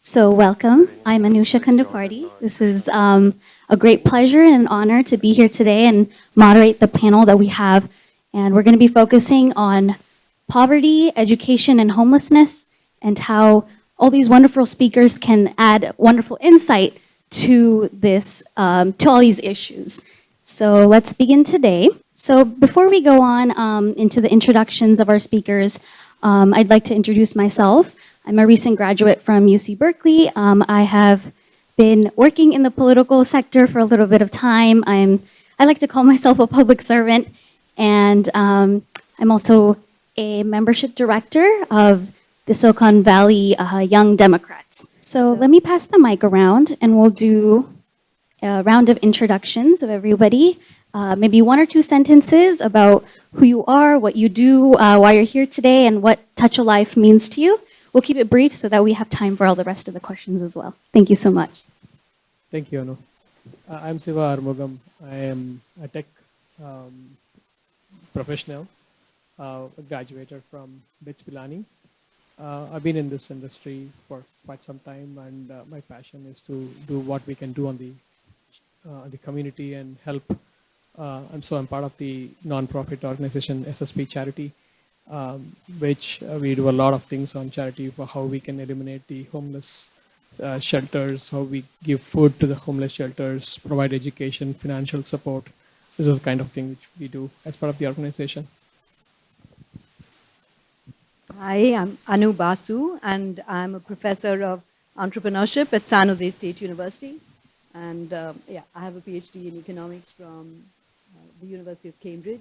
So welcome. I'm Anusha Kondiparti. This is a great pleasure and an honor to be here today and moderate the panel that we have. And we're going to be focusing on poverty, education, and homelessness, and how all these wonderful speakers can add wonderful insight to this, to all these issues. So let's begin today. So before we go on into the introductions of our speakers, I'd like to introduce myself. I'm a recent graduate from UC Berkeley. I have been working in the political sector for a little bit of time. I like to call myself a public servant, and I'm also a membership director of the Silicon Valley Young Democrats. So let me pass the mic around, and we'll do a round of introductions of everybody. Maybe one or two sentences about who you are, what you do, why you're here today, and what Touch a Life means to you. We'll keep it brief so that we have time for all the rest of the questions as well. Thank you so much. Thank you, Anu. I'm Sivakumar Arumugam. I am a tech professional, graduated from BITS Pilani. I've been in this industry for quite some time, and my passion is to do what we can do on the community and help. I'm part of the non-profit organization SSP Charity, which we do a lot of things on charity for how we can eliminate the homeless shelters, how we give food to the homeless shelters, provide education, financial support. This is the kind of thing which we do as part of the organization. Hi, I'm Anu Basu, and I'm a professor of entrepreneurship at San Jose State University. And I have a PhD in economics from the University of Cambridge.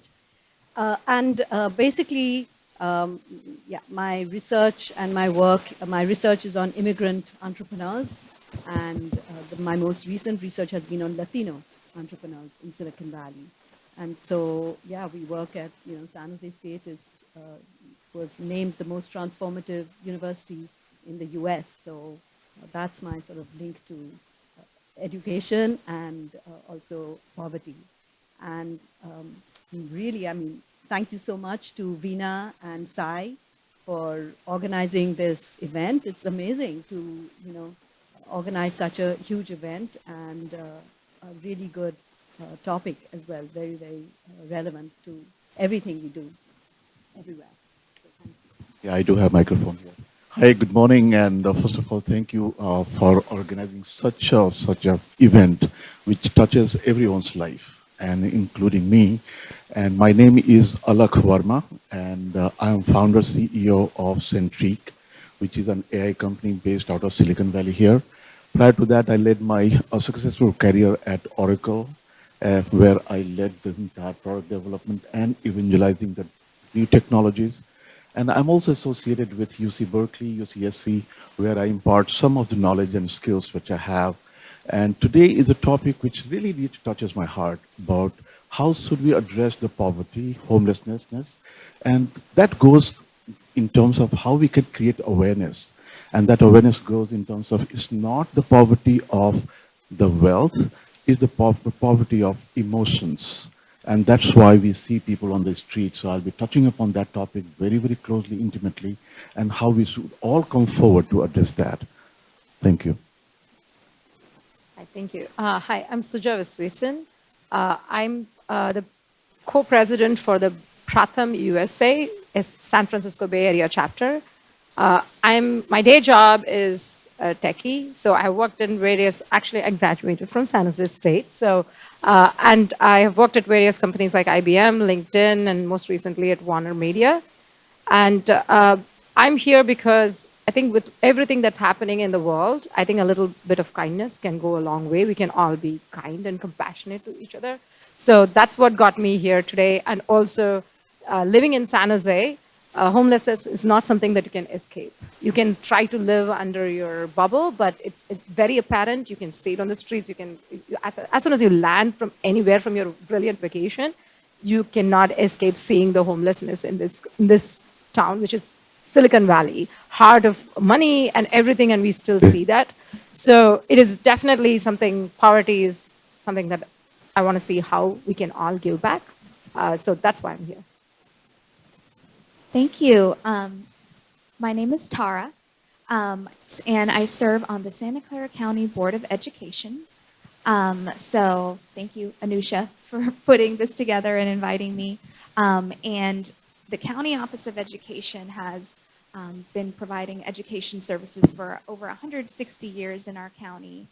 My research and my work, my research is on immigrant entrepreneurs, and my most recent research has been on Latino entrepreneurs in Silicon Valley. And so, we work at, San Jose State was named the most transformative university in the US. So that's my sort of link to education and also poverty. And thank you so much to Veena and Sai for organizing this event. It's amazing to, organize such a huge event and a really good topic as well, very, very relevant to everything we do everywhere. So thank you. Yeah, I do have microphone here. Hi, good morning, and first of all, thank you for organizing such a event which touches everyone's life, and including me. And my name is Alakh Verma, and I am founder CEO of Centriq, which is an AI company based out of Silicon Valley here. Prior to that, I led my successful career at Oracle, where I led the entire product development and evangelizing the new technologies. And I'm also associated with UC Berkeley, UCSC, where I impart some of the knowledge and skills which I have. And today is a topic which really touches my heart about how should we address the poverty, homelessness, and that goes in terms of how we can create awareness. And that awareness goes in terms of it's not the poverty of the wealth, it's the poverty of emotions. And that's why we see people on the street. So I'll be touching upon that topic very, very closely, intimately, and how we should all come forward to address that. Thank you. Hi, thank you. Hi, I'm Suja Viswesan. I'm the co-president for the Pratham USA, San Francisco Bay Area chapter. My day job is a techie, so I worked in various, actually I graduated from San Jose State, so, and I have worked at various companies like IBM, LinkedIn, and most recently at Warner Media. And I'm here because I think with everything that's happening in the world, I think a little bit of kindness can go a long way. We can all be kind and compassionate to each other. So that's what got me here today. And also living in San Jose, homelessness is not something that you can escape. You can try to live under your bubble, but it's very apparent. You can see it on the streets. You can, as soon as you land from anywhere from your brilliant vacation, you cannot escape seeing the homelessness in this town, which is Silicon Valley, heart of money and everything, and we still see that. So it is definitely something, poverty is something that I want to see how we can all give back. So that's why I'm here. Thank you. My name is Tara. And I serve on the Santa Clara County Board of Education. So thank you, Anusha, for putting this together and inviting me. And the County Office of Education has been providing education services for over 160 years in our county.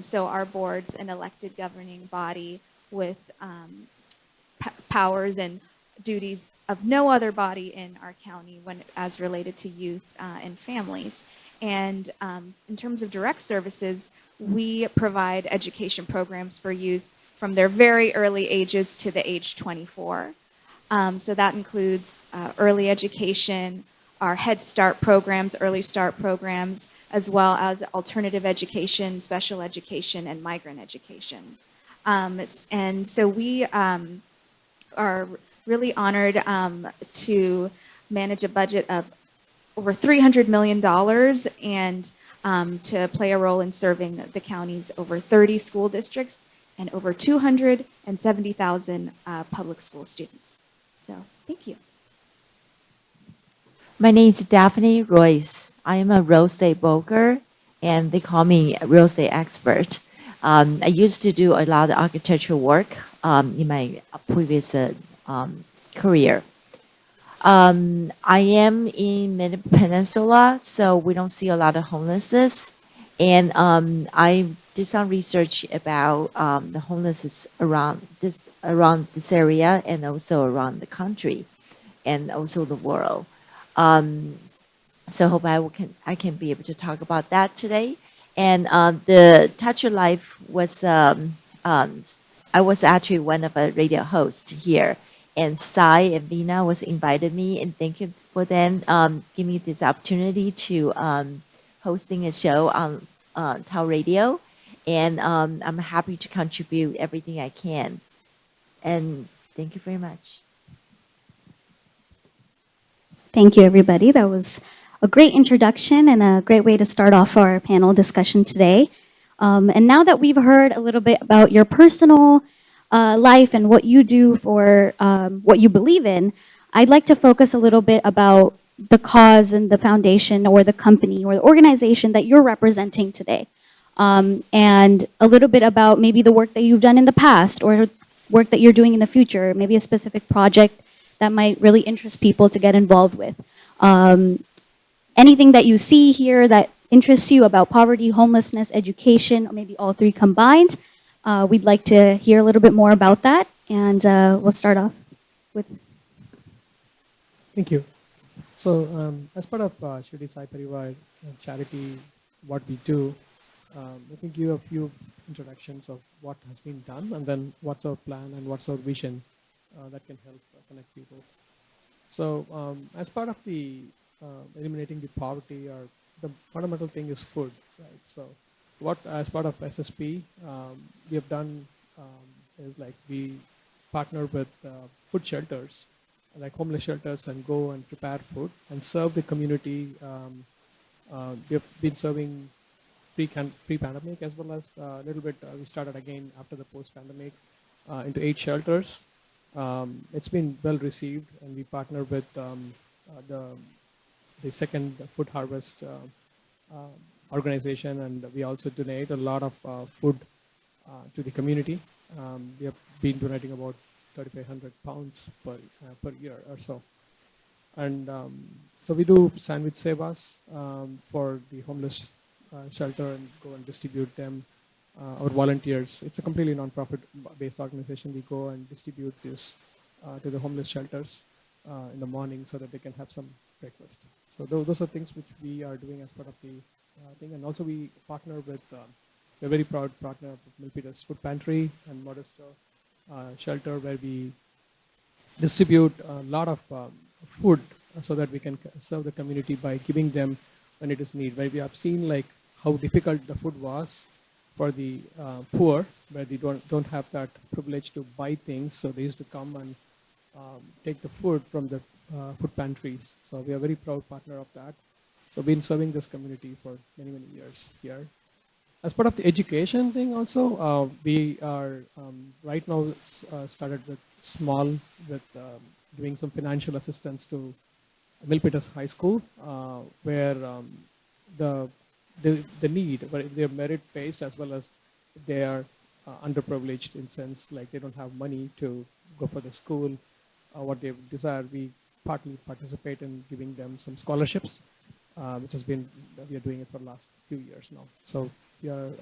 So our board's an elected governing body with powers and duties of no other body in our county when as related to youth and families. And in terms of direct services, we provide education programs for youth from their very early ages to the age 24. So that includes early education, our Head Start programs, Early Start programs, as well as alternative education, special education, and migrant education. And so we are really honored to manage a budget of over $300 million and to play a role in serving the county's over 30 school districts and over 270,000 public school students. So thank you. My name is Daphne Royse. I am a real estate broker, and they call me a real estate expert. I used to do a lot of architectural work in my previous career. I am in Mid-Peninsula, so we don't see a lot of homelessness. And I did some research about the homelessness around this area and also around the country and also the world. So hope I can be able to talk about that today. And the Touch Your Life was I was actually one of a radio hosts here, and Sai and Vina was invited me, and thank you for them giving me this opportunity to hosting a show on TAL Radio, and I'm happy to contribute everything I can. And thank you very much. Thank you, everybody. That was a great introduction and a great way to start off our panel discussion today. And now that we've heard a little bit about your personal life and what you do for what you believe in, I'd like to focus a little bit about the cause and the foundation or the company or the organization that you're representing today. And a little bit about maybe the work that you've done in the past or work that you're doing in the future, maybe a specific project that might really interest people to get involved with. Anything that you see here that interests you about poverty, homelessness, education, or maybe all three combined, we'd like to hear a little bit more about that. And we'll start off with. Thank you. So as part of Shirdi Sai Parivar charity, what we do, I think give a few introductions of what has been done and then what's our plan and what's our vision that can help connect people. So as part of the eliminating the poverty, or the fundamental thing is food, right? So what as part of SSP we have done is like we partner with food shelters, like homeless shelters, and go and prepare food and serve the community. We have been serving pre-pandemic as well as a little bit. We started again after the post-pandemic into 8 shelters. It's been well received, and we partner with the second food harvest organization, and we also donate a lot of food to the community. We have been donating about 3,500 pounds per year or so. And so we do sandwich sevas for the homeless shelter and go and distribute them. Our volunteers, it's a completely non-profit based organization. We go and distribute this to the homeless shelters in the morning so that they can have some breakfast. So those are things which we are doing as part of the thing. And also we partner with, we're a very proud partner of Milpitas Food Pantry and Modesto Shelter, where we distribute a lot of food so that we can serve the community by giving them when it is need. Where we have seen like how difficult the food was for the poor, where they don't have that privilege to buy things, so they used to come and take the food from the food pantries. So we are a very proud partner of that. So we've been serving this community for many, many years here. As part of the education thing also, we are right now started with small, with doing some financial assistance to Milpitas High School, where the the need, but they're merit based as well as they are underprivileged in sense like they don't have money to go for the school. What they desire, we partly participate in giving them some scholarships, which has been, we are doing it for the last few years now. So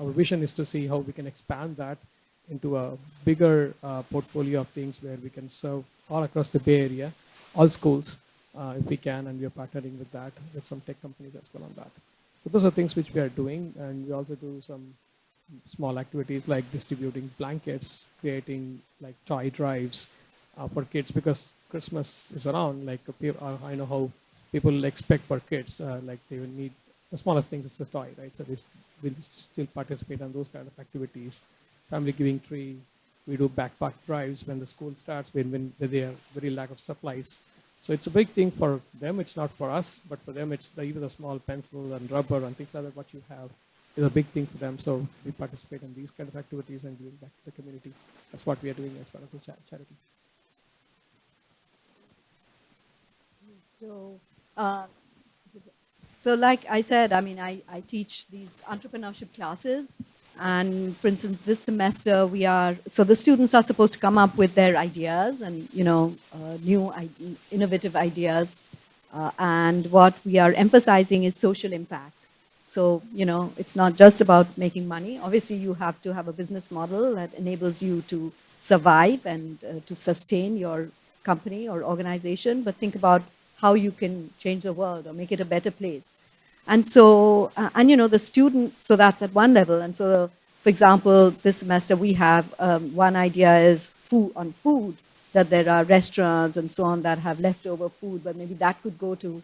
our vision is to see how we can expand that into a bigger portfolio of things where we can serve all across the Bay Area, all schools, if we can, and we are partnering with that, with some tech companies as well on that. So those are things which we are doing, and we also do some small activities like distributing blankets, creating like toy drives for kids, because Christmas is around. Like I know how people expect for kids, like they will need the smallest thing is a toy, right? So we'll still participate in those kind of activities. Family giving tree, we do backpack drives when the school starts, when they are very lack of supplies. So it's a big thing for them. It's not for us, but for them, it's even the small pencil and rubber and things like that. What you have is a big thing for them. So we participate in these kind of activities and giving back to the community. That's what we are doing as part of the charity. So like I said, I mean, I teach these entrepreneurship classes. And for instance, this semester so the students are supposed to come up with their ideas and, new innovative ideas. And what we are emphasizing is social impact. So, it's not just about making money. Obviously, you have to have a business model that enables you to survive and to sustain your company or organization, but think about how you can change the world or make it a better place. And so, the student, so that's at one level. And so, for example, this semester we have one idea is food, that there are restaurants and so on that have leftover food, but maybe that could go to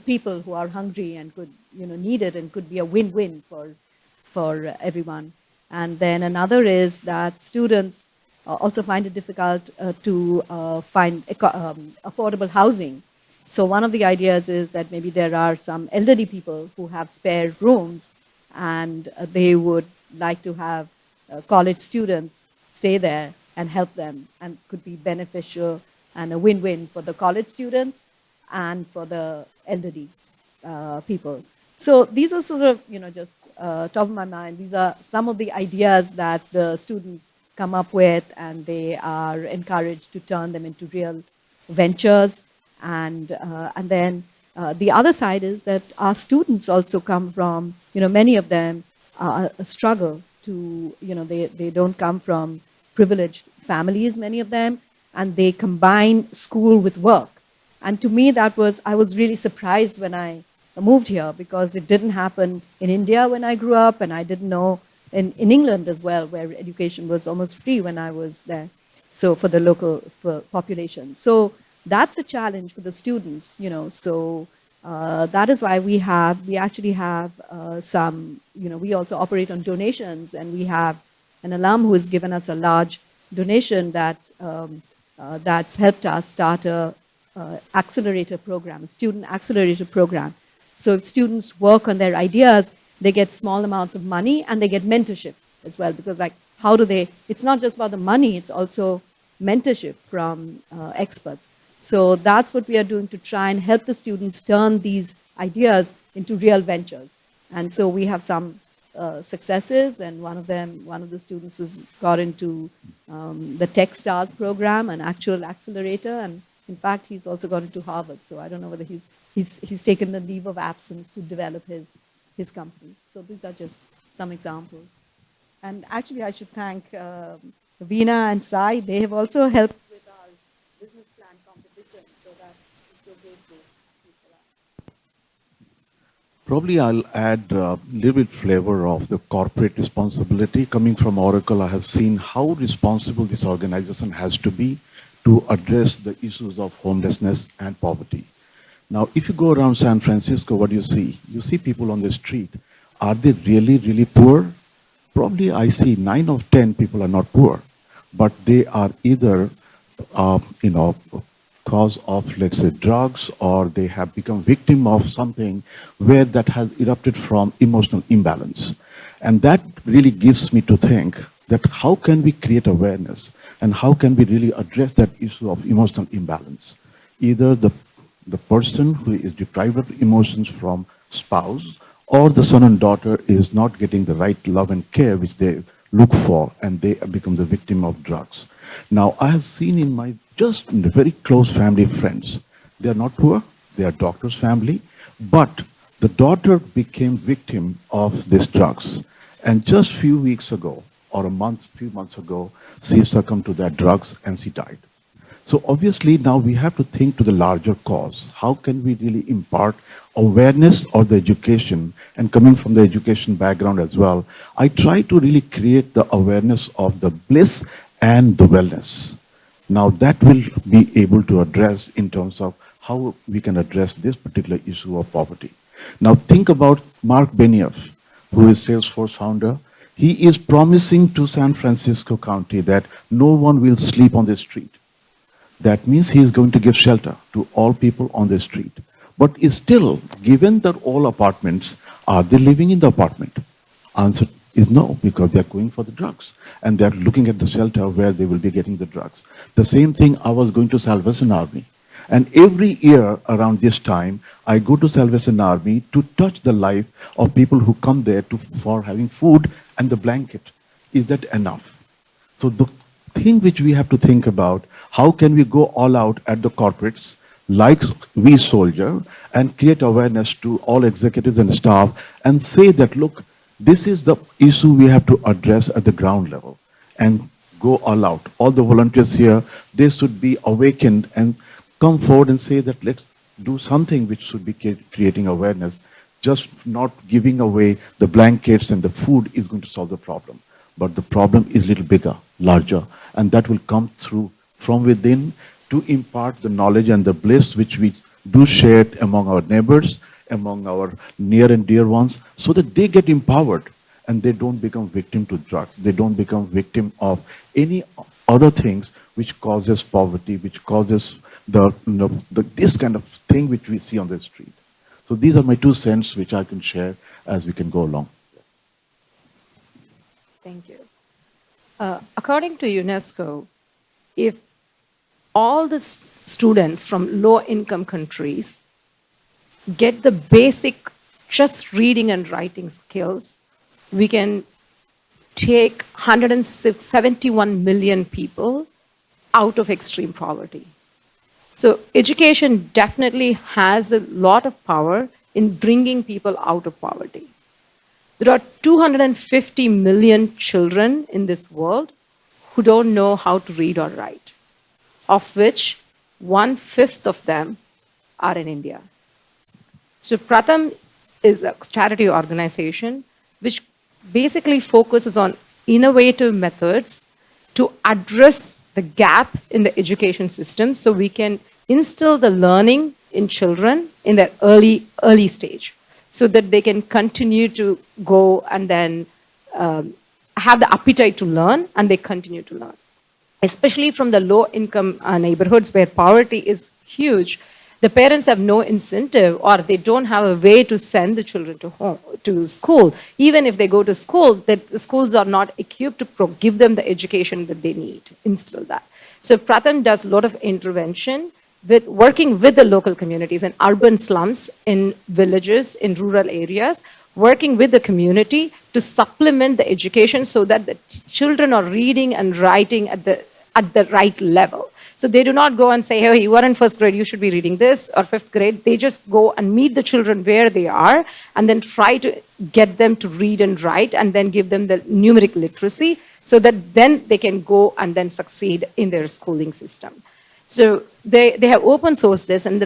people who are hungry and could, need it and could be a win-win for everyone. And then another is that students also find it difficult to find affordable housing. So one of the ideas is that maybe there are some elderly people who have spare rooms and they would like to have college students stay there and help them, and could be beneficial and a win-win for the college students and for the elderly people. So these are sort of, just top of my mind. These are some of the ideas that the students come up with, and they are encouraged to turn them into real ventures. And then the other side is that our students also come from, many of them struggle to, they don't come from privileged families, many of them, and they combine school with work. And to me, I was really surprised when I moved here, because it didn't happen in India when I grew up, and I didn't know in England as well, where education was almost free when I was there, so for the local population. So that's a challenge for the students, so that is why we actually have some, we also operate on donations, and we have an alum who has given us a large donation that's helped us start a accelerator program, a student accelerator program. So if students work on their ideas, they get small amounts of money and they get mentorship as well, because like, how do they, it's not just about the money, it's also mentorship from experts. So that's what we are doing to try and help the students turn these ideas into real ventures. And so we have some successes, and one of the students has got into the Tech Stars program, an actual accelerator, and in fact, he's also gone into Harvard. So I don't know whether he's taken the leave of absence to develop his company. So these are just some examples. And actually, I should thank Veena and Sai. They have also helped with our business plan competition, so that it's so great to see for us. Probably I'll add a little bit flavor of the corporate responsibility. Coming from Oracle, I have seen how responsible this organization has to be to address the issues of homelessness and poverty. Now, if you go around San Francisco, what do you see? You see people on the street. Are they really, really poor? Probably I see 9 of 10 people are not poor, but they are either, cause of, let's say, drugs, or they have become victim of something where that has erupted from emotional imbalance. And that really gives me to think that how can we create awareness, and how can we really address that issue of emotional imbalance? Either the person who is deprived of emotions from spouse, or the son and daughter is not getting the right love and care which they look for, and they become the victim of drugs. Now, I have seen in my just very close family friends, they are not poor, they are doctor's family, but the daughter became victim of these drugs. And just few weeks ago, or few months ago, she succumbed to that drugs and she died. So obviously now we have to think to the larger cause. How can we really impart awareness of the education? And coming from the education background as well, I try to really create the awareness of the bliss and the wellness. Now that will be able to address in terms of how we can address this particular issue of poverty. Now think about Mark Benioff, who is Salesforce founder. He is promising to San Francisco County that no one will sleep on the street. That means he is going to give shelter to all people on the street. But is still, given that all apartments, are they living in the apartment? Answer is no, because they are going for the drugs. And they are looking at the shelter where they will be getting the drugs. The same thing, I was going to Salvation Army. And every year around this time, I go to Salvation Army to touch the life of people who come there for having food and the blanket. Is that enough? So the thing which we have to think about, how can we go all out at the corporates, like we soldier, and create awareness to all executives and staff and say that, look, this is the issue we have to address at the ground level and go all out. All the volunteers here, they should be awakened and come forward and say that let's do something which should be creating awareness. Just not giving away the blankets and the food is going to solve the problem. But the problem is a little bigger, larger, and that will come through from within to impart the knowledge and the bliss which we do share among our neighbors, among our near and dear ones, so that they get empowered and they don't become victim to drugs. They don't become victim of any other things which causes poverty, which causes this kind of thing which we see on the street. So these are my 2 cents which I can share as we can go along. Thank you. According to UNESCO, if all the students from low-income countries get the basic just reading and writing skills, we can take 171 million people out of extreme poverty. So education definitely has a lot of power in bringing people out of poverty. There are 250 million children in this world who don't know how to read or write, of which 1/5 of them are in India. So Pratham is a charity organization which basically focuses on innovative methods to address the gap in the education system so we can instill the learning in children in their early stage so that they can continue to go and then have the appetite to learn and they continue to learn. Especially from the low-income neighborhoods where poverty is huge, the parents have no incentive or they don't have a way to send the children to school. Even if they go to school, the schools are not equipped to give them the education that they need, instill that. So Pratham does a lot of intervention with working with the local communities in urban slums, in villages, in rural areas, working with the community to supplement the education so that the children are reading and writing at the right level. So they do not go and say, hey, you are in 1st grade, you should be reading this, or 5th grade. They just go and meet the children where they are and then try to get them to read and write and then give them the numeric literacy so that then they can go and then succeed in their schooling system. So they have open sourced this, and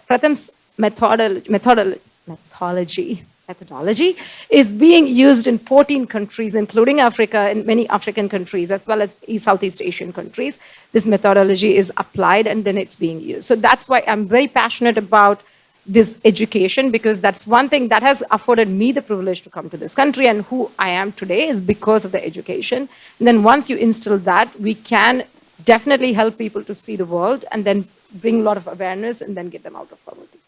Pratham's methodology is being used in 14 countries, including Africa and many African countries, as well as Southeast Asian countries. This methodology is applied and then it's being used. So that's why I'm very passionate about this education, because that's one thing that has afforded me the privilege to come to this country, and who I am today is because of the education. And then once you instill that, we can definitely help people to see the world and then bring a lot of awareness and then get them out of poverty.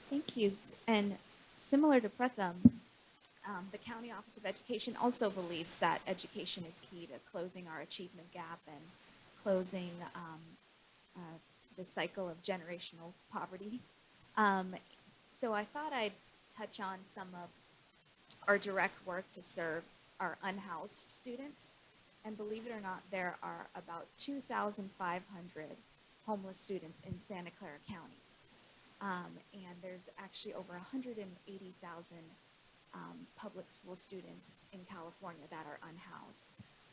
Thank you. And similar to Pratham, the County Office of Education also believes that education is key to closing our achievement gap and closing the cycle of generational poverty. So I thought I'd touch on some of our direct work to serve our unhoused students. And believe it or not, there are about 2,500 homeless students in Santa Clara County. And there's actually over 180,000 public school students in California that are unhoused.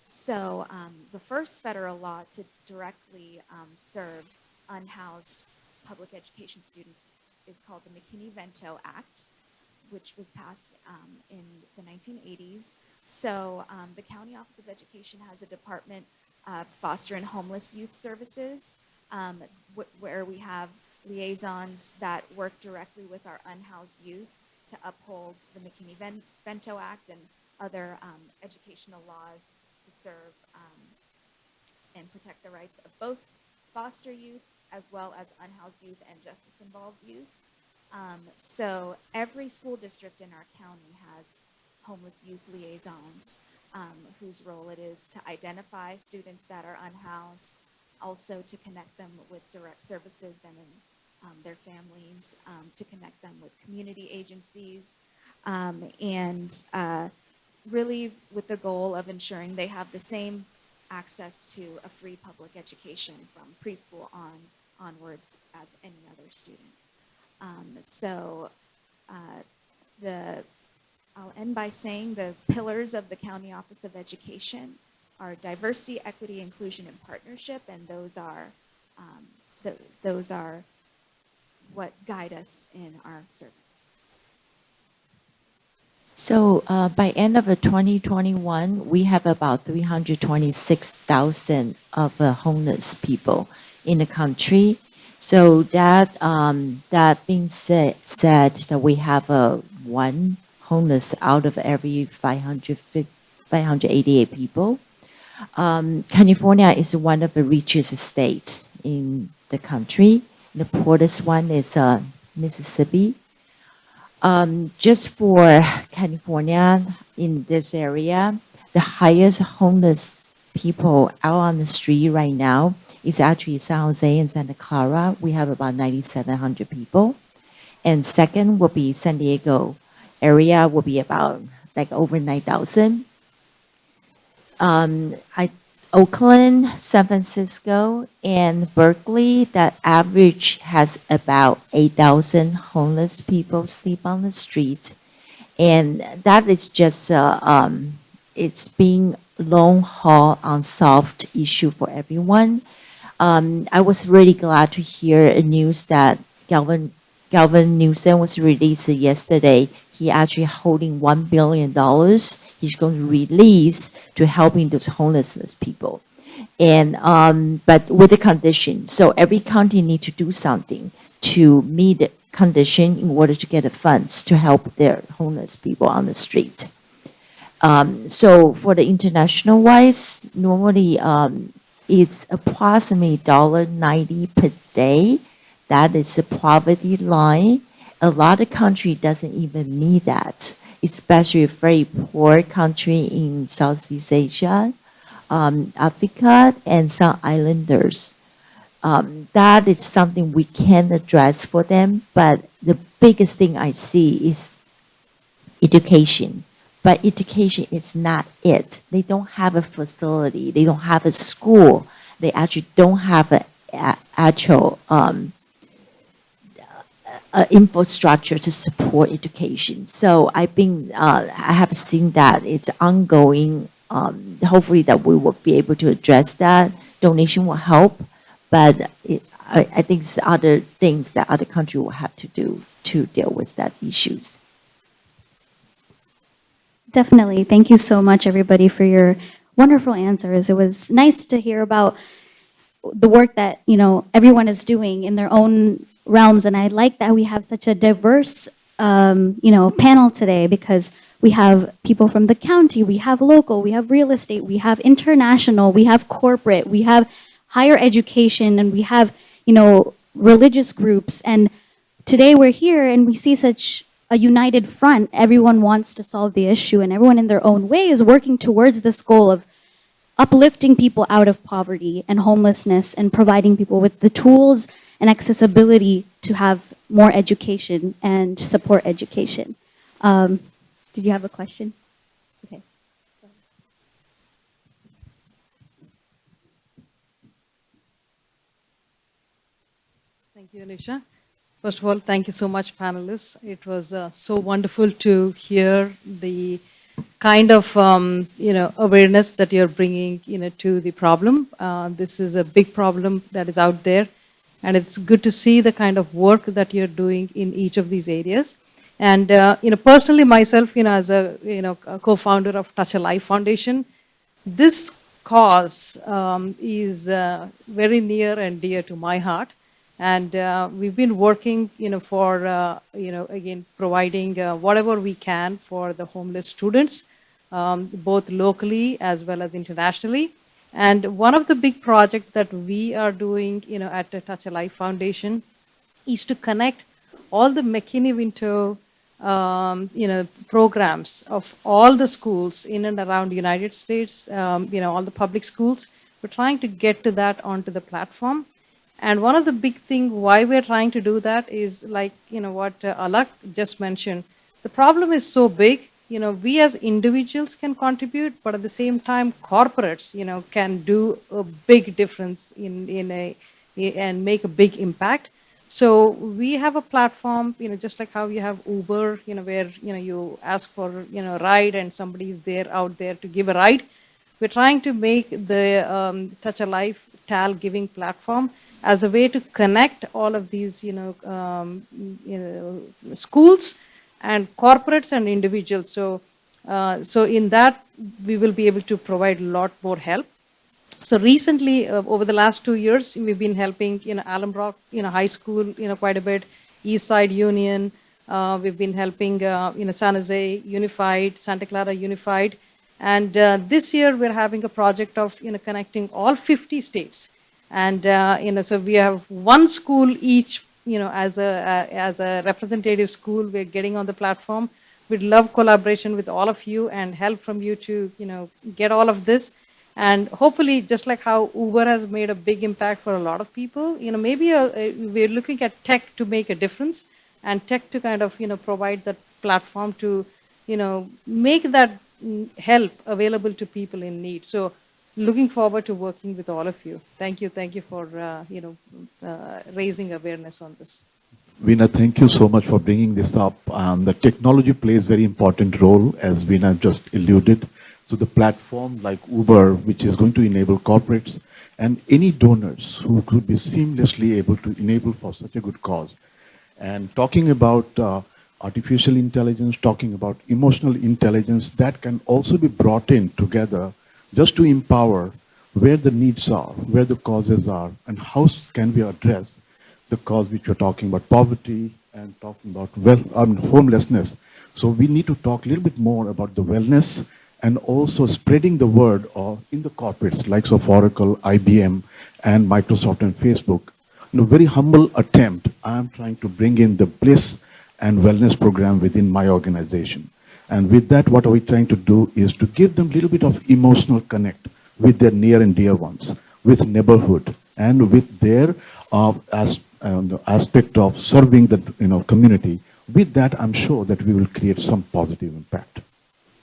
So the first federal law to directly serve unhoused public education students is called the McKinney-Vento Act, which was passed in the 1980s. So the County Office of Education has a department, Foster and Homeless Youth Services, where we have liaisons that work directly with our unhoused youth to uphold the McKinney-Vento Act and other educational laws to serve and protect the rights of both foster youth as well as unhoused youth and justice-involved youth. So every school district in our county has homeless youth liaisons whose role it is to identify students that are unhoused, also to connect them with direct services, them and their families, to connect them with community agencies, and really with the goal of ensuring they have the same access to a free public education from preschool onwards as any other student. I'll end by saying the pillars of the County Office of Education are diversity, equity, inclusion, and partnership, and those are what guide us in our service. So by end of 2021, we have about 326,000 of homeless people in the country. So that being said, that we have one homeless out of every 588 people. California is one of the richest states in the country. The poorest one is Mississippi. Just for California, in this area, the highest homeless people out on the street right now is actually San Jose and Santa Clara. We have about 9,700 people. And second will be San Diego area, will be about like over 9,000. Oakland, San Francisco, and Berkeley, that average has about 8,000 homeless people sleep on the street. And that is just, it's being long haul unsolved issue for everyone. I was really glad to hear news that Galvin Newsom was released yesterday. He actually holding $1 billion. He's going to release to helping those homelessness people. And, but with the condition, so every county need to do something to meet the condition in order to get the funds to help their homeless people on the streets. So for the international wise, normally it's approximately $1.90 per day. That is the poverty line. A lot of country doesn't even meet that, especially a very poor country in Southeast Asia, Africa, and some islanders. That is something we can address for them, but the biggest thing I see is education. But education is not it. They don't have a facility. They don't have a school. They actually don't have an actual infrastructure to support education. So I have seen that it's ongoing. Hopefully that we will be able to address that. Donation will help, but I think it's other things that other countries will have to do to deal with that issues. Definitely. Thank you so much, everybody, for your wonderful answers. It was nice to hear about the work that, everyone is doing in their own realms. And I like that we have such a diverse, panel today, because we have people from the county, we have local, we have real estate, we have international, we have corporate, we have higher education, and we have, religious groups. And today we're here and we see such a united front. Everyone wants to solve the issue, and everyone in their own way is working towards this goal of uplifting people out of poverty and homelessness and providing people with the tools and accessibility to have more education and support education. Did you have a question? Okay. Thank you, Anusha. First of all, thank you so much, panelists. It was so wonderful to hear the kind of awareness that you're bringing to the problem. This is a big problem that is out there, and it's good to see the kind of work that you're doing in each of these areas. And personally, myself, as a co-founder of Touch a Life Foundation, this cause is very near and dear to my heart. And we've been working, for, again, providing whatever we can for the homeless students, both locally as well as internationally. And one of the big projects that we are doing, at the Touch a Life Foundation is to connect all the McKinney-Vento, programs of all the schools in and around the United States, all the public schools. We're trying to get to that onto the platform. And one of the big things why we're trying to do that is like, what Alakh just mentioned. The problem is so big, we as individuals can contribute, but at the same time, corporates, can do a big difference and make a big impact. So we have a platform, just like how you have Uber, where, you ask for, a ride and somebody is there out there to give a ride. We're trying to make the Touch a Life TALGiving platform as a way to connect all of these, schools and corporates and individuals. So, so in that, we will be able to provide a lot more help. So recently, over the last 2 years, we've been helping, Alum Rock, high school, quite a bit, East Side Union. We've been helping, San Jose Unified, Santaclara Unified. And this year, we're having a project of, connecting all 50 states. And so we have one school each, as a representative school. We're getting on the platform. We'd love collaboration with all of you and help from you to get all of this. And hopefully, just like how Uber has made a big impact for a lot of people, maybe we're looking at tech to make a difference, and tech to kind of provide that platform to make that help available to people in need. So, looking forward to working with all of you. Thank you for raising awareness on this. Veena, thank you so much for bringing this up. The technology plays very important role, as Veena just alluded. So the platform like Uber, which is going to enable corporates and any donors who could be seamlessly able to enable for such a good cause. And talking about artificial intelligence, talking about emotional intelligence, that can also be brought in together just to empower where the needs are, where the causes are, and how can we address the cause which we're talking about, poverty and talking about homelessness. So we need to talk a little bit more about the wellness and also spreading the word in the corporates like of Oracle, IBM, and Microsoft and Facebook. In a very humble attempt, I'm trying to bring in the bliss and wellness program within my organization. And with that, what are we trying to do is to give them a little bit of emotional connect with their near and dear ones, with neighborhood, and with their aspect of serving the community. With that, I'm sure that we will create some positive impact.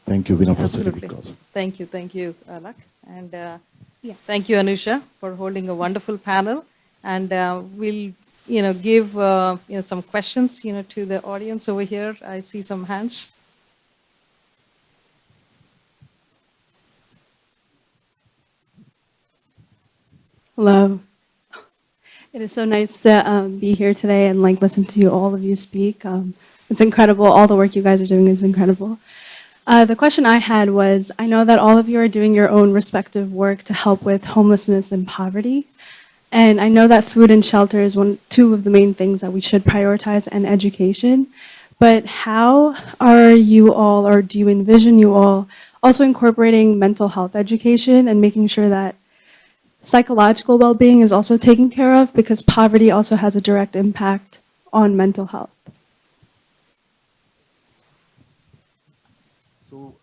Thank you, Veena, for such a good cause. Thank you, Alakh. And thank you, Anusha, for holding a wonderful panel. And we'll, give some questions, to the audience over here. I see some hands. Hello. It is so nice to be here today and listen to all of you speak. It's incredible. All the work you guys are doing is incredible. The question I had was, I know that all of you are doing your own respective work to help with homelessness and poverty. And I know that food and shelter is two of the main things that we should prioritize, and education. But how are you all, or do you envision you all, also incorporating mental health education and making sure that psychological well-being is also taken care of, because poverty also has a direct impact on mental health? So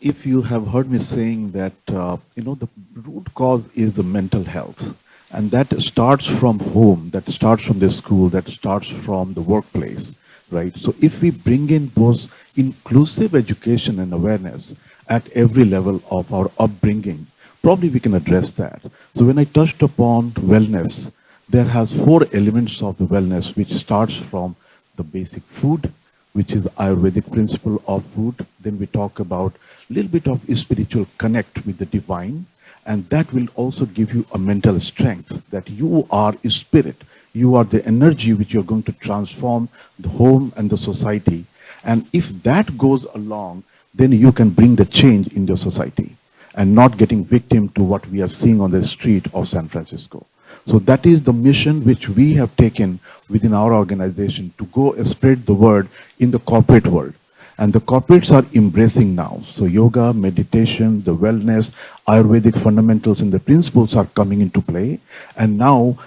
if you have heard me saying that, the root cause is the mental health. And that starts from home, that starts from the school, that starts from the workplace, right? So if we bring in those inclusive education and awareness at every level of our upbringing, probably we can address that. So when I touched upon wellness, there has 4 elements of the wellness, which starts from the basic food, which is Ayurvedic principle of food. Then we talk about a little bit of spiritual connect with the divine. And that will also give you a mental strength that you are a spirit. You are the energy which you're going to transform the home and the society. And if that goes along, then you can bring the change in your society and not getting victim to what we are seeing on the street of San Francisco. So that is the mission which we have taken within our organization to go spread the word in the corporate world. And the corporates are embracing now. So yoga, meditation, the wellness, Ayurvedic fundamentals and the principles are coming into play. And now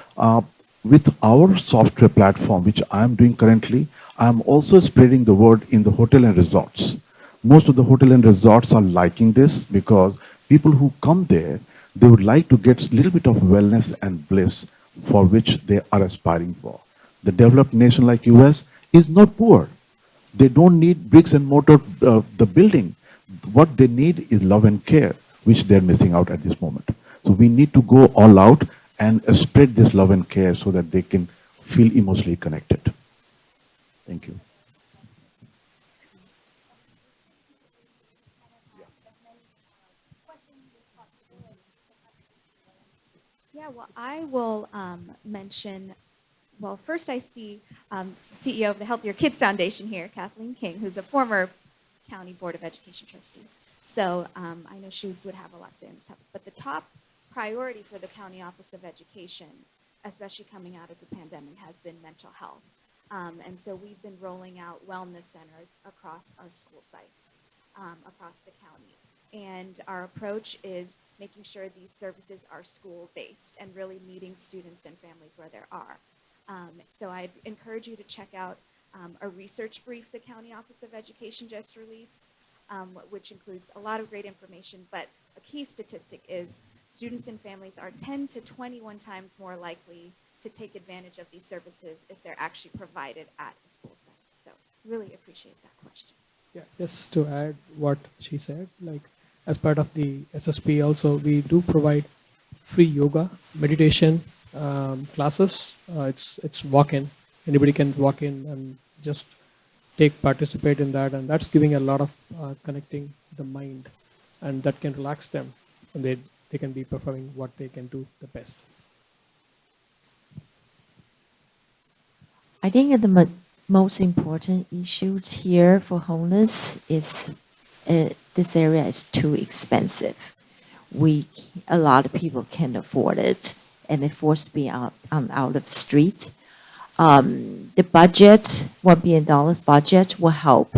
with our software platform, which I'm doing currently, I'm also spreading the word in the hotel and resorts. Most of the hotel and resorts are liking this because people who come there, they would like to get a little bit of wellness and bliss for which they are aspiring for. The developed nation like US is not poor. They don't need bricks and mortar, the building. What they need is love and care, which they're missing out at this moment. So we need to go all out and spread this love and care so that they can feel emotionally connected. Thank you. Yeah, well, I will mention, well, first I see CEO of the Healthier Kids Foundation here, Kathleen King, who's a former County Board of Education trustee. So I know she would have a lot to say on this topic. But the top priority for the County Office of Education, especially coming out of the pandemic, has been mental health. And so we've been rolling out wellness centers across our school sites, across the county. And our approach is making sure these services are school-based and really meeting students and families where they are. So I'd encourage you to check out a research brief the County Office of Education just released, which includes a lot of great information, but a key statistic is students and families are 10 to 21 times more likely to take advantage of these services if they're actually provided at a school center. So really appreciate that question. Yeah, just to add what she said, like as part of the SSP also, we do provide free yoga, meditation classes. It's walk-in. Anybody can walk in and just participate in that, and that's giving a lot of connecting the mind, and that can relax them, and they can be performing what they can do the best. I think the most important issues here for homeless is this area is too expensive. A lot of people can't afford it, and they're forced to be out of the street. The budget, $1 billion budget will help,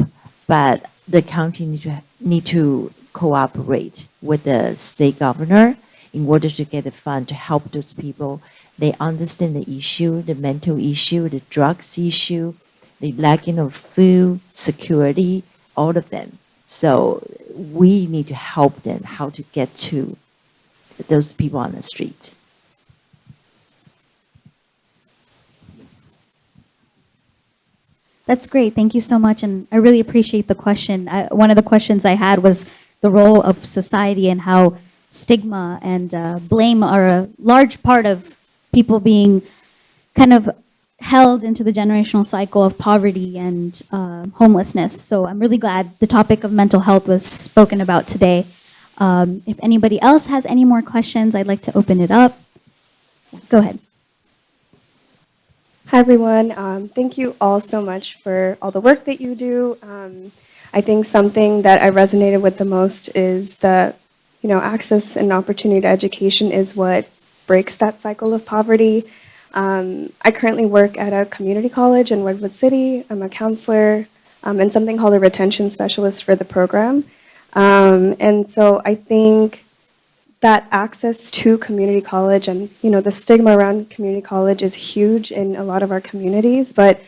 but the county need to cooperate with the state governor in order to get the fund to help those people. They understand the issue, the mental issue, the drugs issue, the lacking of food, security, all of them. So we need to help them how to get to those people on the street. That's great. Thank you so much. And I really appreciate the question. One of the questions I had was the role of society and how stigma and blame are a large part of people being kind of held into the generational cycle of poverty and homelessness. So I'm really glad the topic of mental health was spoken about today. If anybody else has any more questions, I'd like to open it up. Go ahead. Hi, everyone. Thank you all so much for all the work that you do. I think something that I resonated with the most is that, access and opportunity to education is what breaks that cycle of poverty. I currently work at a community college in Redwood City. I'm a counselor and something called a retention specialist for the program. And so I think that access to community college and, the stigma around community college is huge in a lot of our communities. But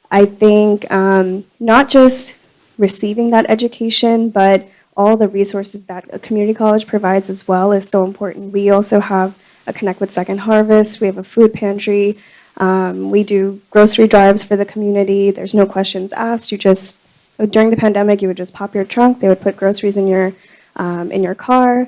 I think not just receiving that education, but all the resources that a community college provides as well is so important. We also have a Connect with Second Harvest. We have a food pantry. We do grocery drives for the community. There's no questions asked. You just, during the pandemic, you would just pop your trunk. They would put groceries in your car.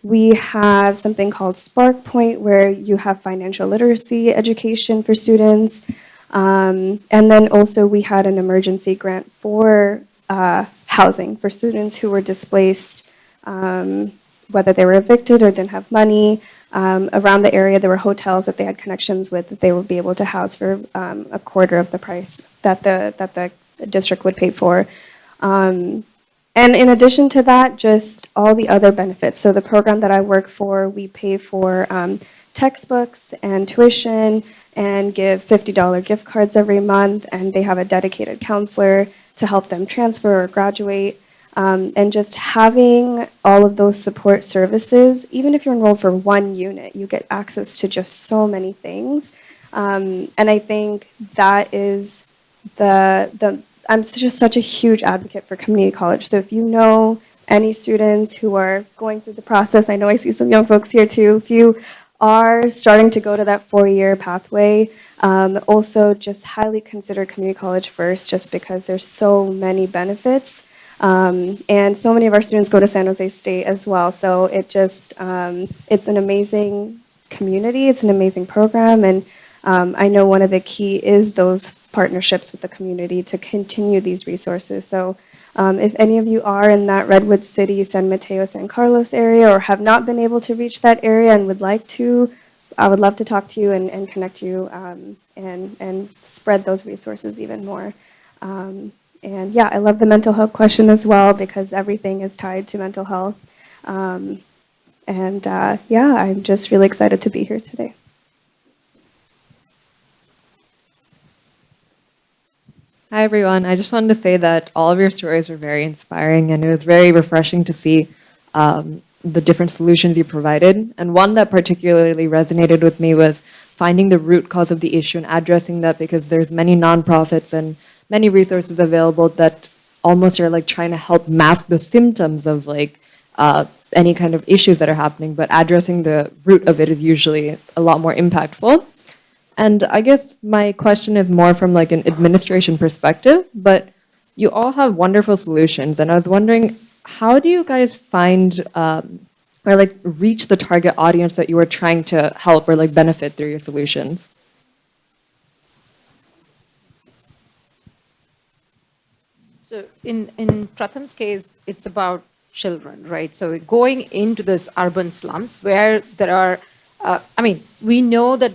We have something called Spark Point, where you have financial literacy education for students. And then also we had an emergency grant for housing for students who were displaced, whether they were evicted or didn't have money. Around the area, there were hotels that they had connections with that they would be able to house for a quarter of the price that the district would pay for. And in addition to that, just all the other benefits. So the program that I work for, we pay for textbooks and tuition and give $50 gift cards every month, and they have a dedicated counselor to help them transfer or graduate. And just having all of those support services, even if you're enrolled for one unit, you get access to just so many things. And I think that is I'm just such a huge advocate for community college. So if you know any students who are going through the process, I know I see some young folks here too, if you are starting to go to that 4-year pathway, also just highly consider community college first, just because there's so many benefits. And so many of our students go to San Jose State as well. So it just, it's an amazing community, it's an amazing program, and I know one of the key is those partnerships with the community to continue these resources. So if any of you are in that Redwood City, San Mateo, San Carlos area, or have not been able to reach that area and would like to, I would love to talk to you and connect you and spread those resources even more. And yeah, I love the mental health question as well, because everything is tied to mental health. Yeah, I'm just really excited to be here today. Hi, everyone. I just wanted to say that all of your stories were very inspiring, and it was very refreshing to see the different solutions you provided. And one that particularly resonated with me was finding the root cause of the issue and addressing that, because there's many nonprofits and many resources available that almost are like trying to help mask the symptoms of like any kind of issues that are happening, but addressing the root of it is usually a lot more impactful. And I guess my question is more from like an administration perspective, but you all have wonderful solutions. And I was wondering, how do you guys find or like reach the target audience that you are trying to help or like benefit through your solutions? So in Pratham's case, it's about children, right? So going into this urban slums where there are, we know that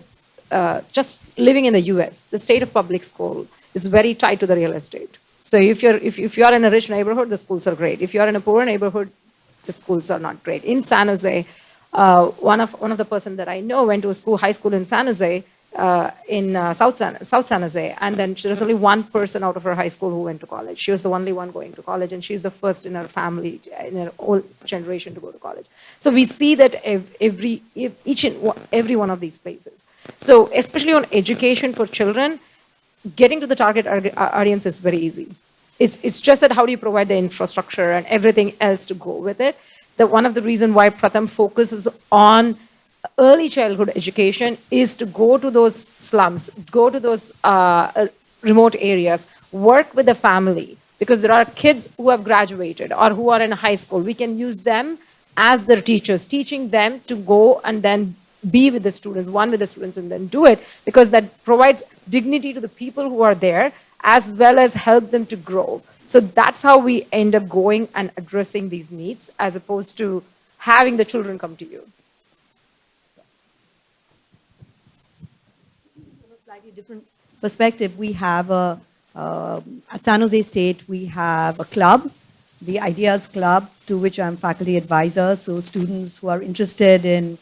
just living in the US, the state of public school is very tied to the real estate. So if you're in a rich neighborhood, the schools are great. If you're in a poor neighborhood, the schools are not great. In San Jose, one of the person that I know went to a high school in San Jose, in South San Jose, and then there was only one person out of her high school who went to college. She was the only one going to college, and she's the first in her family, in her whole generation to go to college. So we see that each and every one of these places. So especially on education for children, getting to the target audience is very easy. It's just that how do you provide the infrastructure and everything else to go with it. That one of the reasons why Pratham focuses on early childhood education is to go to those slums, go to those remote areas, work with the family, because there are kids who have graduated or who are in high school. We can use them as their teachers, teaching them to go and then be with the students, one with the students, and then do it, because that provides dignity to the people who are there as well as help them to grow. So that's how we end up going and addressing these needs, as opposed to having the children come to you. Slightly different perspective. We have at San Jose State, we have a club, the Ideas Club, to which I'm faculty advisor. So students who are interested in,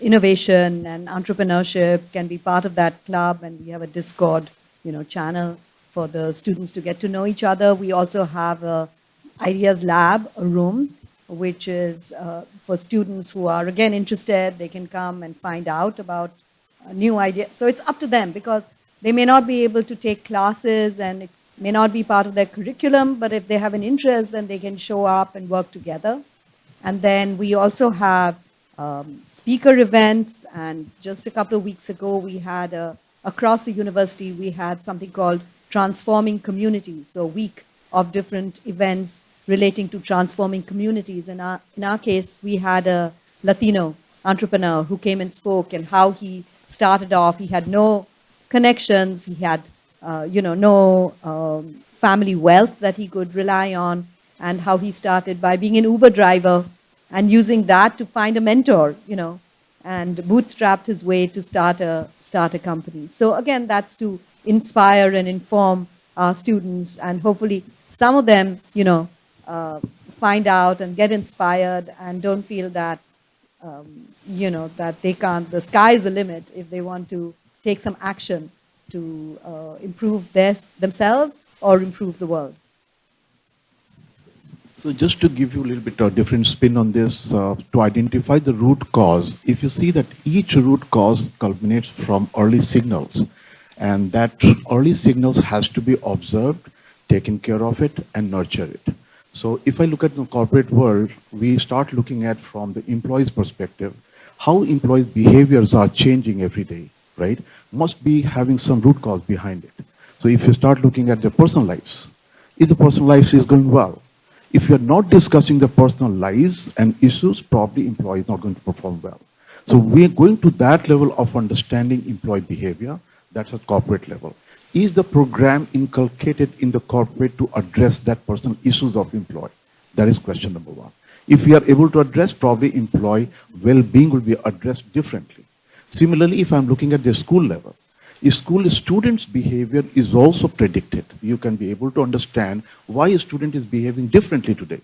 innovation and entrepreneurship can be part of that club, and we have a Discord, channel for the students to get to know each other. We also have a Ideas Lab, a room, which is for students who are again interested. They can come and find out about new ideas. So it's up to them, because they may not be able to take classes and it may not be part of their curriculum, but if they have an interest, then they can show up and work together. And then we also have speaker events, and just a couple of weeks ago we had across the university we had something called Transforming Communities, so a week of different events relating to transforming communities. In our case, we had a Latino entrepreneur who came and spoke, and how he started off. He had no connections, he had no family wealth that he could rely on, and how he started by being an Uber driver and using that to find a mentor, and bootstrapped his way to start a company. So again, that's to inspire and inform our students, and hopefully some of them, find out and get inspired and don't feel that, that they can't, the sky is the limit if they want to take some action to improve themselves or improve the world. So just to give you a little bit of different spin on this, to identify the root cause, if you see that each root cause culminates from early signals, and that early signals has to be observed, taken care of it, and nurture it. So if I look at the corporate world, we start looking at from the employee's perspective, how employees' behaviors are changing every day, right? Must be having some root cause behind it. So if you start looking at their personal lives, is the personal lives is going well? If you're not discussing the personal lives and issues, probably employee is not going to perform well. So we're going to that level of understanding employee behavior. That's at corporate level. Is the program inculcated in the corporate to address that personal issues of employee? That is question number one. If we are able to address, probably employee well-being will be addressed differently. Similarly, if I'm looking at the school level, school students' behavior is also predicted. You can be able to understand why a student is behaving differently today.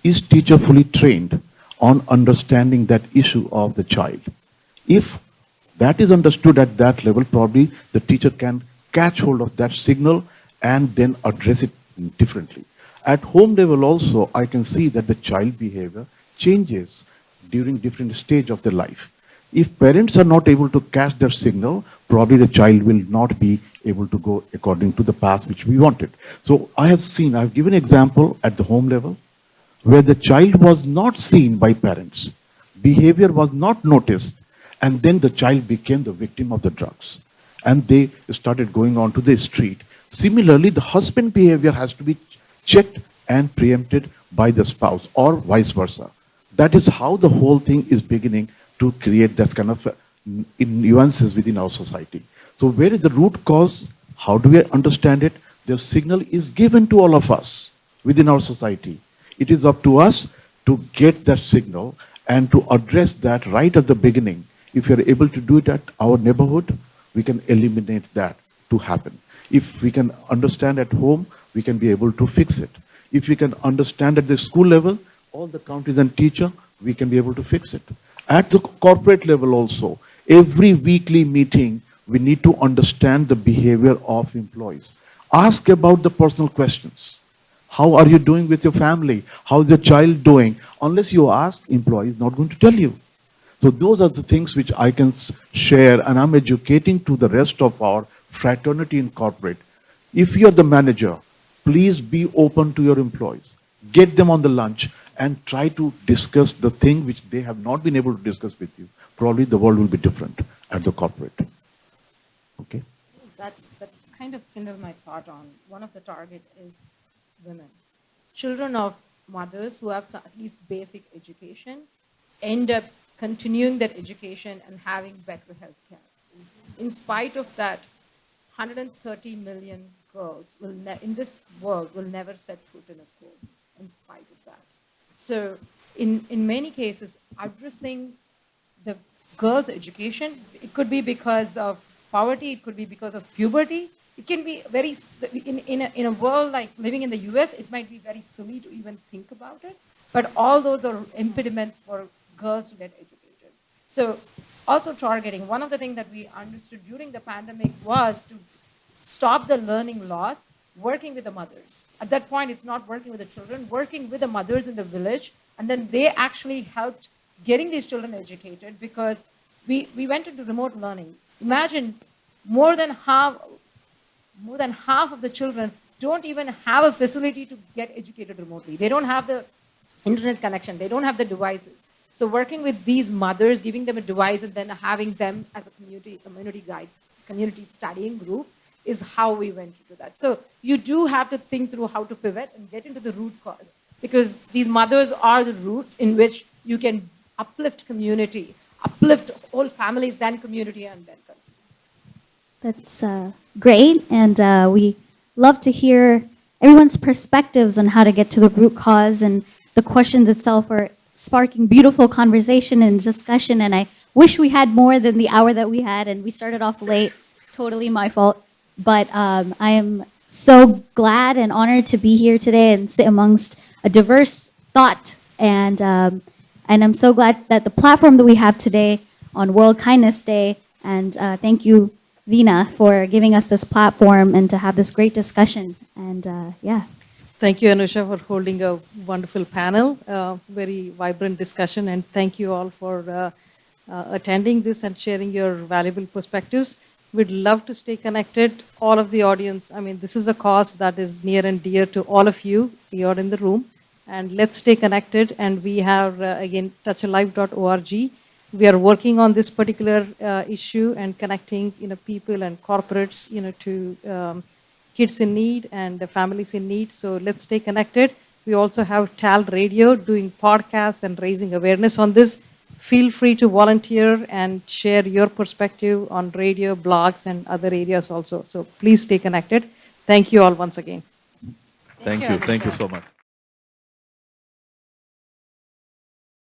Is teacher fully trained on understanding that issue of the child? If that is understood at that level, probably the teacher can catch hold of that signal and then address it differently. At home level also, I can see that the child behavior changes during different stage of their life. If parents are not able to catch their signal, probably the child will not be able to go according to the path which we wanted. So I've given an example at the home level where the child was not seen by parents, behavior was not noticed, and then the child became the victim of the drugs. And they started going on to the street. Similarly, the husband behavior has to be checked and preempted by the spouse or vice versa. That is how the whole thing is beginning to create that kind of nuances within our society. So where is the root cause? How do we understand it? The signal is given to all of us within our society. It is up to us to get that signal and to address that right at the beginning. If we are able to do it at our neighborhood, we can eliminate that to happen. If we can understand at home, we can be able to fix it. If we can understand at the school level, all the counties and teacher, we can be able to fix it. At the corporate level also, every weekly meeting, we need to understand the behavior of employees. Ask about the personal questions. How are you doing with your family? How is your child doing? Unless you ask, employee is not going to tell you. So those are the things which I can share, and I'm educating to the rest of our fraternity in corporate. If you're the manager, please be open to your employees. Get them on the lunch and try to discuss the thing which they have not been able to discuss with you. Probably the world will be different at the corporate. Okay? That kind of kindled my thought on one of the target is women. Children of mothers who have at least basic education end up continuing that education and having better health care. In spite of that, 130 million girls in this world will never set foot in a school, in spite of that. So in many cases, addressing the girls' education, it could be because of poverty, it could be because of puberty. It can be very, in a world like living in the US, it might be very silly to even think about it. But all those are impediments for girls to get educated. So also targeting, one of the things that we understood during the pandemic was to stop the learning loss, working with the mothers. At that point, it's not working with the children, working with the mothers in the village, and then they actually helped getting these children educated because we went into remote learning. Imagine more than half of the children don't even have a facility to get educated remotely. They don't have the internet connection. They don't have the devices. So working with these mothers, giving them a device and then having them as a community guide, community studying group is how we went to do that. So you do have to think through how to pivot and get into the root cause, because these mothers are the root in which you can uplift community, uplift whole families, then community, and then country. That's great, and we love to hear everyone's perspectives on how to get to the root cause, and the questions itself are sparking beautiful conversation and discussion, and I wish we had more than the hour that we had, and we started off late, totally my fault, but I am so glad and honored to be here today and sit amongst a diverse thought, and I'm so glad that the platform that we have today on World Kindness Day, and thank you, Veena, for giving us this platform and to have this great discussion. And yeah. Thank you, Anusha, for holding a wonderful panel, very vibrant discussion, and thank you all for attending this and sharing your valuable perspectives. We'd love to stay connected, all of the audience. I mean, this is a cause that is near and dear to all of you. You're in the room, and let's stay connected. And we have, again, touchalive.org. We are working on this particular issue and connecting, people and corporates, to kids in need and families in need. So let's stay connected. We also have TAL Radio doing podcasts and raising awareness on this. Feel free to volunteer and share your perspective on radio, blogs, and other areas also. So please stay connected. Thank you all once again. Thank you. Thank you so much.